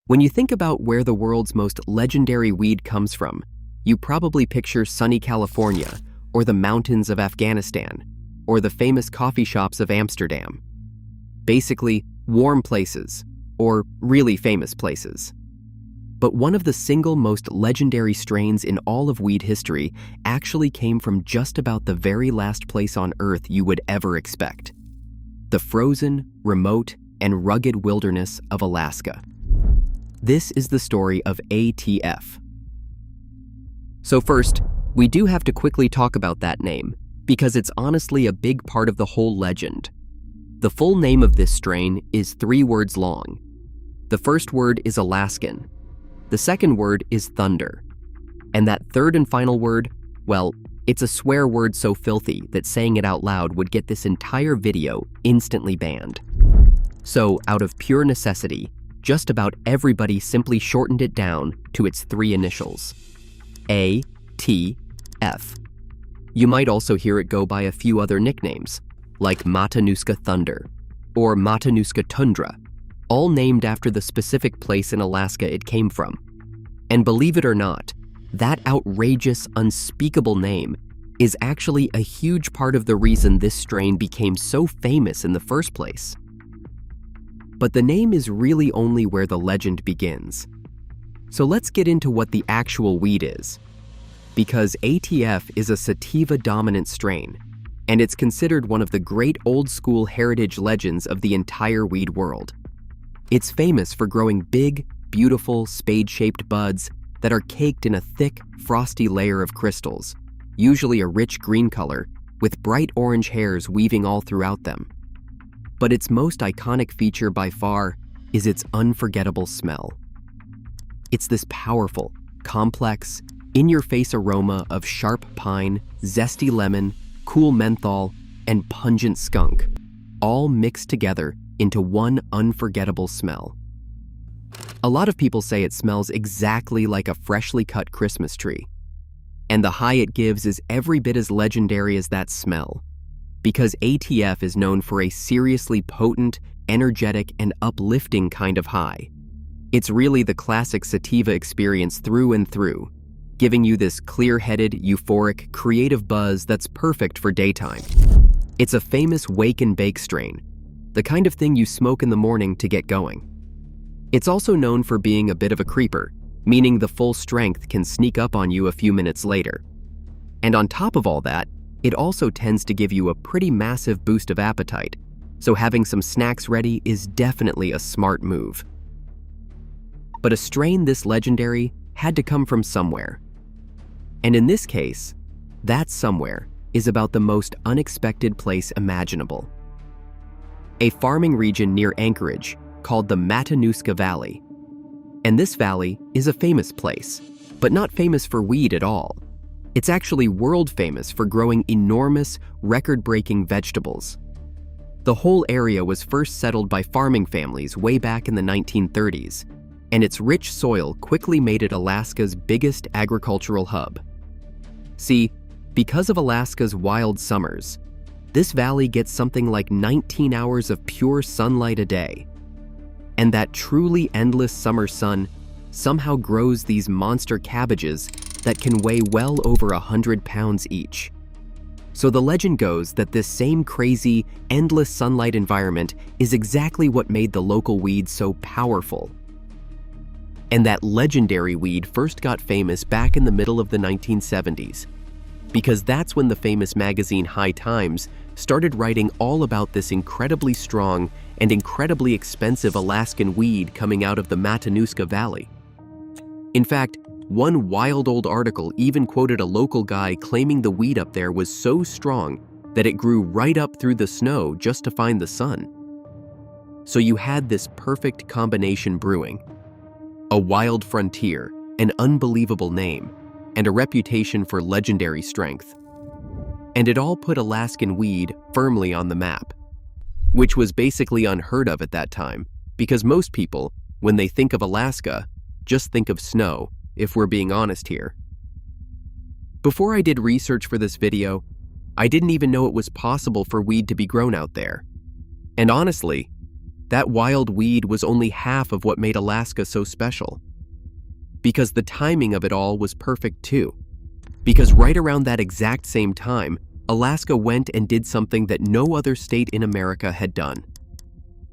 When you think about where the world's most legendary weed comes from, you probably picture sunny California, or the mountains of Afghanistan, or the famous coffee shops of Amsterdam. Basically, warm places, or really famous places. But one of the single most legendary strains in all of weed history actually came from just about the very last place on Earth you would ever expect: the frozen, remote, and rugged wilderness of Alaska. This is the story of ATF. So first, we do have to quickly talk about that name, because it's honestly a big part of the whole legend. The full name of this strain is 3 words long. The first word is Alaskan. The second word is thunder. And that third and final word, well, it's a swear word so filthy that saying it out loud would get this entire video instantly banned. So, out of pure necessity, just about everybody simply shortened it down to its 3 initials: ATF. You might also hear it go by a few other nicknames, like Matanuska Thunder or Matanuska Tundra, all named after the specific place in Alaska it came from. And believe it or not, that outrageous, unspeakable name is actually a huge part of the reason this strain became so famous in the first place. But the name is really only where the legend begins. So let's get into what the actual weed is. Because ATF is a sativa-dominant strain, and it's considered one of the great old-school heritage legends of the entire weed world. It's famous for growing big, beautiful, spade-shaped buds that are caked in a thick, frosty layer of crystals, usually a rich green color, with bright orange hairs weaving all throughout them. But its most iconic feature by far is its unforgettable smell. It's this powerful, complex, in-your-face aroma of sharp pine, zesty lemon, cool menthol, and pungent skunk, all mixed together into one unforgettable smell. A lot of people say it smells exactly like a freshly cut Christmas tree. And the high it gives is every bit as legendary as that smell, because ATF is known for a seriously potent, energetic, and uplifting kind of high. It's really the classic sativa experience through and through, giving you this clear-headed, euphoric, creative buzz that's perfect for daytime. It's a famous wake and bake strain, the kind of thing you smoke in the morning to get going. It's also known for being a bit of a creeper, meaning the full strength can sneak up on you a few minutes later. And on top of all that, it also tends to give you a pretty massive boost of appetite, so having some snacks ready is definitely a smart move. But a strain this legendary had to come from somewhere. And in this case, that somewhere is about the most unexpected place imaginable. A farming region near Anchorage called the Matanuska Valley. And this valley is a famous place, but not famous for weed at all. It's actually world famous for growing enormous, record-breaking vegetables. The whole area was first settled by farming families way back in the 1930s, and its rich soil quickly made it Alaska's biggest agricultural hub. See, because of Alaska's wild summers, this valley gets something like 19 hours of pure sunlight a day. And that truly endless summer sun somehow grows these monster cabbages that can weigh well over 100 pounds each. So the legend goes that this same crazy, endless sunlight environment is exactly what made the local weed so powerful. And that legendary weed first got famous back in the middle of the 1970s, because that's when the famous magazine High Times started writing all about this incredibly strong and incredibly expensive Alaskan weed coming out of the Matanuska Valley. In fact, one wild old article even quoted a local guy claiming the weed up there was so strong that it grew right up through the snow just to find the sun. So you had this perfect combination brewing: a wild frontier, an unbelievable name, and a reputation for legendary strength. And it all put Alaskan weed firmly on the map, which was basically unheard of at that time, because most people, when they think of Alaska, just think of snow, if we're being honest here. Before I did research for this video, I didn't even know it was possible for weed to be grown out there. And honestly, that wild weed was only half of what made Alaska so special. Because the timing of it all was perfect too. Because right around that exact same time, Alaska went and did something that no other state in America had done.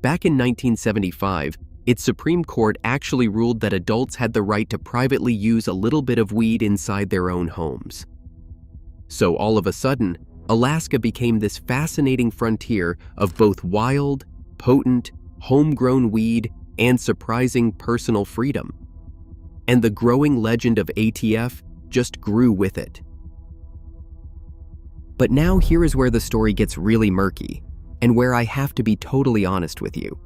Back in 1975, its Supreme Court actually ruled that adults had the right to privately use a little bit of weed inside their own homes. So all of a sudden, Alaska became this fascinating frontier of both wild, potent, homegrown weed and surprising personal freedom. And the growing legend of ATF just grew with it. But now here is where the story gets really murky, and where I have to be totally honest with you.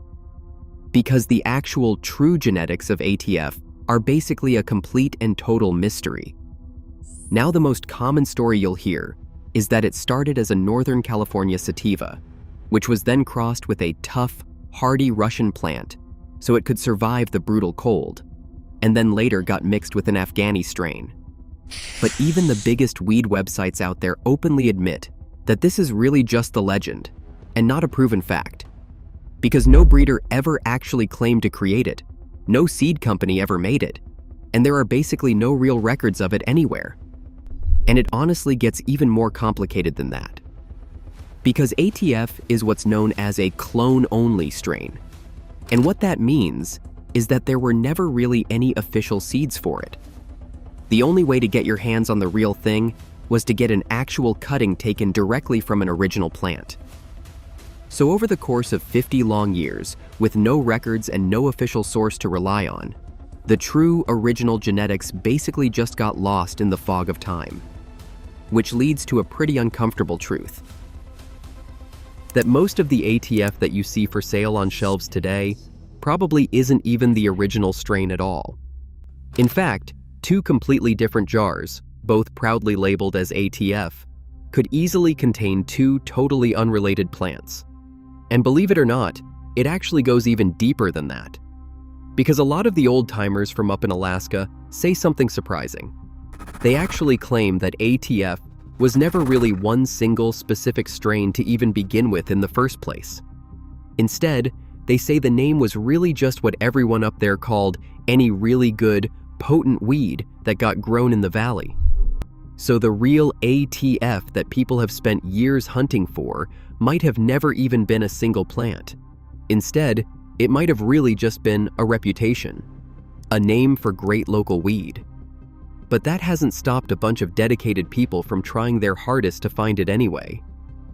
Because the actual true genetics of ATF are basically a complete and total mystery. Now the most common story you'll hear is that it started as a Northern California sativa, which was then crossed with a tough, hardy Russian plant so it could survive the brutal cold, and then later got mixed with an Afghani strain. But even the biggest weed websites out there openly admit that this is really just the legend and not a proven fact. Because no breeder ever actually claimed to create it, no seed company ever made it, and there are basically no real records of it anywhere. And it honestly gets even more complicated than that. Because ATF is what's known as a clone-only strain. And what that means is that there were never really any official seeds for it. The only way to get your hands on the real thing was to get an actual cutting taken directly from an original plant. So over the course of 50 long years, with no records and no official source to rely on, the true original genetics basically just got lost in the fog of time. Which leads to a pretty uncomfortable truth. That most of the ATF that you see for sale on shelves today probably isn't even the original strain at all. In fact, two completely different jars, both proudly labeled as ATF, could easily contain two totally unrelated plants. And believe it or not, it actually goes even deeper than that. Because a lot of the old-timers from up in Alaska say something surprising. They actually claim that ATF was never really one single specific strain to even begin with in the first place. Instead, they say the name was really just what everyone up there called any really good, potent weed that got grown in the valley. So the real ATF that people have spent years hunting for might have never even been a single plant. Instead, it might have really just been a reputation, a name for great local weed. But that hasn't stopped a bunch of dedicated people from trying their hardest to find it anyway.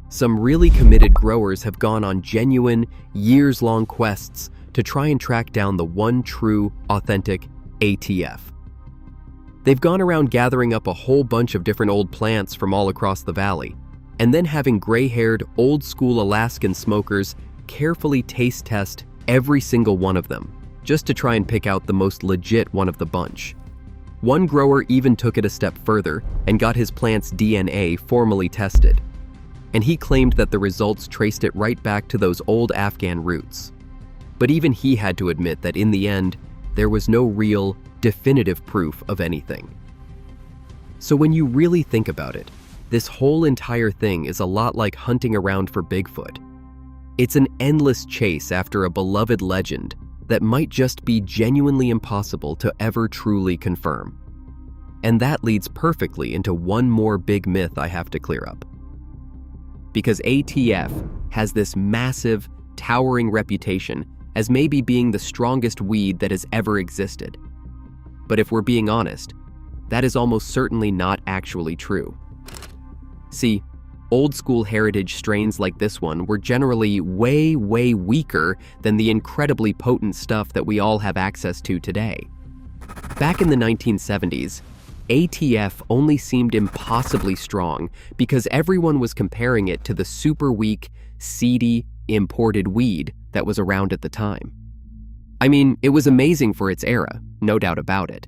Some really committed growers have gone on genuine, years-long quests to try and track down the one true, authentic ATF. They've gone around gathering up a whole bunch of different old plants from all across the valley, and then having gray-haired, old-school Alaskan smokers carefully taste test every single one of them, just to try and pick out the most legit one of the bunch. One grower even took it a step further and got his plant's DNA formally tested. And he claimed that the results traced it right back to those old Afghan roots. But even he had to admit that in the end, there was no real, definitive proof of anything. So when you really think about it, this whole entire thing is a lot like hunting around for Bigfoot. It's an endless chase after a beloved legend that might just be genuinely impossible to ever truly confirm. And that leads perfectly into one more big myth I have to clear up. Because ATF has this massive, towering reputation as maybe being the strongest weed that has ever existed. But if we're being honest, that is almost certainly not actually true. See, old-school heritage strains like this one were generally way, way weaker than the incredibly potent stuff that we all have access to today. Back in the 1970s, ATF only seemed impossibly strong because everyone was comparing it to the super weak, seedy, imported weed that was around at the time. I mean, it was amazing for its era, no doubt about it.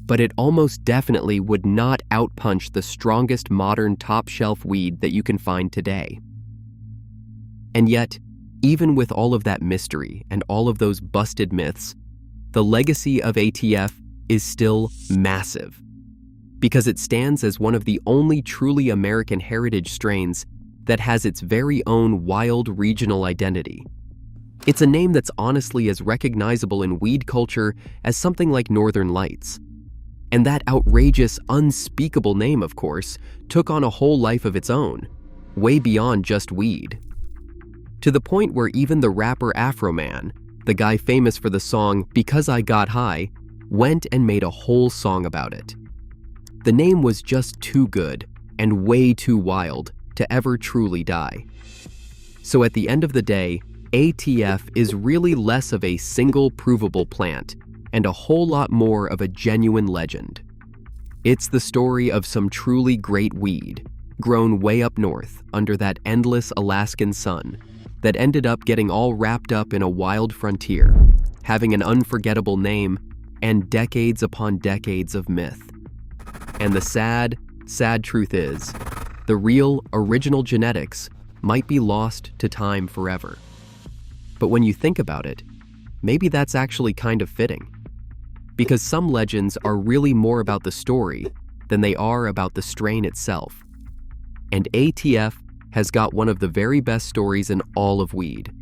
But it almost definitely would not outpunch the strongest modern top-shelf weed that you can find today. And yet, even with all of that mystery and all of those busted myths, the legacy of ATF is still massive, because it stands as one of the only truly American heritage strains that has its very own wild regional identity. It's a name that's honestly as recognizable in weed culture as something like Northern Lights. And that outrageous, unspeakable name, of course, took on a whole life of its own, way beyond just weed. To the point where even the rapper Afro Man, the guy famous for the song Because I Got High, went and made a whole song about it. The name was just too good and way too wild to ever truly die. So at the end of the day, ATF is really less of a single provable plant and a whole lot more of a genuine legend. It's the story of some truly great weed, grown way up north under that endless Alaskan sun, that ended up getting all wrapped up in a wild frontier, having an unforgettable name, and decades upon decades of myth. And the sad, sad truth is, the real, original genetics might be lost to time forever. But when you think about it, maybe that's actually kind of fitting. Because some legends are really more about the story than they are about the strain itself. And ATF has got one of the very best stories in all of weed.